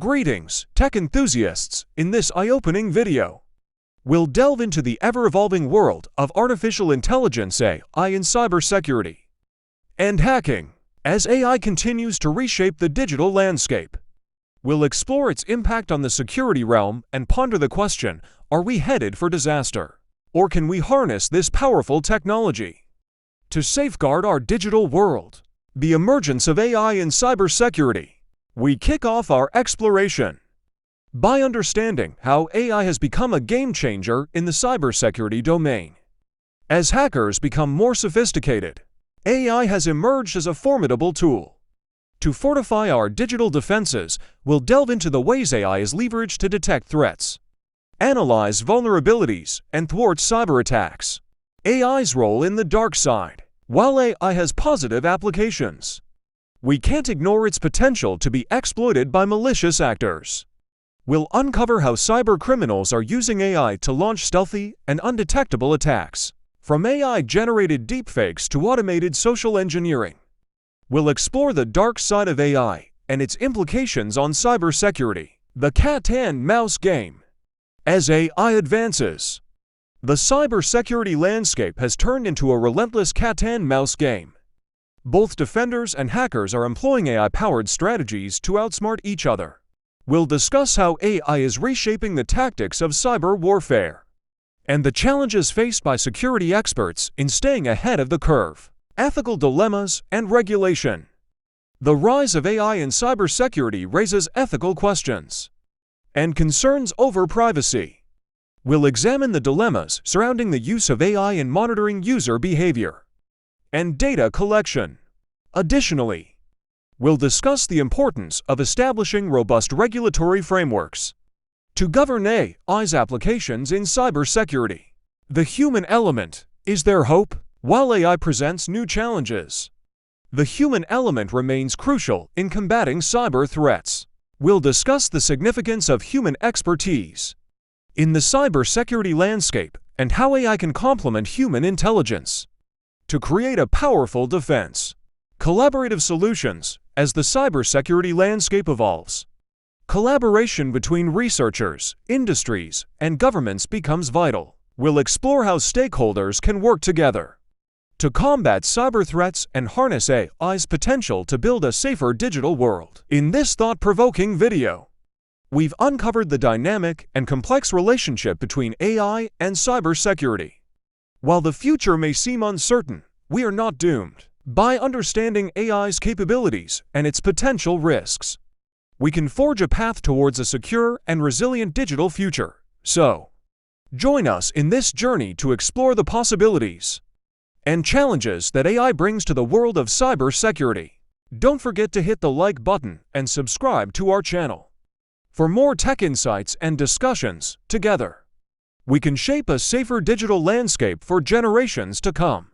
Greetings, tech enthusiasts! In this eye-opening video, we'll delve into the ever-evolving world of artificial intelligence AI in cybersecurity and hacking. As AI continues to reshape the digital landscape, we'll explore its impact on the security realm and ponder the question, are we headed for disaster? Or can we harness this powerful technology to safeguard our digital world? The emergence of AI in cybersecurity. We kick off our exploration by understanding how AI has become a game-changer in the cybersecurity domain. As hackers become more sophisticated, AI has emerged as a formidable tool. To fortify our digital defenses, we'll delve into the ways AI is leveraged to detect threats, analyze vulnerabilities, and thwart cyber attacks. AI's role in the dark side. While AI has positive applications, we can't ignore its potential to be exploited by malicious actors. We'll uncover how cybercriminals are using AI to launch stealthy and undetectable attacks. From AI-generated deepfakes to automated social engineering, we'll explore the dark side of AI and its implications on cybersecurity. The cat-and-mouse game. As AI advances, the cybersecurity landscape has turned into a relentless cat-and-mouse game. Both defenders and hackers are employing AI-powered strategies to outsmart each other. We'll discuss how AI is reshaping the tactics of cyber warfare and the challenges faced by security experts in staying ahead of the curve. Ethical dilemmas and regulation. The rise of AI in cybersecurity raises ethical questions and concerns over privacy. We'll examine the dilemmas surrounding the use of AI in monitoring user behavior and data collection. Additionally, we'll discuss the importance of establishing robust regulatory frameworks to govern AI's applications in cybersecurity. The human element. Is there hope? While AI presents new challenges, the human element remains crucial in combating cyber threats. We'll discuss the significance of human expertise in the cybersecurity landscape and how AI can complement human intelligence to create a powerful defense. Collaborative solutions. As the cybersecurity landscape evolves, collaboration between researchers, industries, and governments becomes vital. We'll explore how stakeholders can work together to combat cyber threats and harness AI's potential to build a safer digital world. In this thought-provoking video, we've uncovered the dynamic and complex relationship between AI and cybersecurity. While the future may seem uncertain, we are not doomed. By understanding AI's capabilities and its potential risks, we can forge a path towards a secure and resilient digital future. So, join us in this journey to explore the possibilities and challenges that AI brings to the world of cybersecurity. Don't forget to hit the like button and subscribe to our channel for more tech insights and discussions. Together, we can shape a safer digital landscape for generations to come.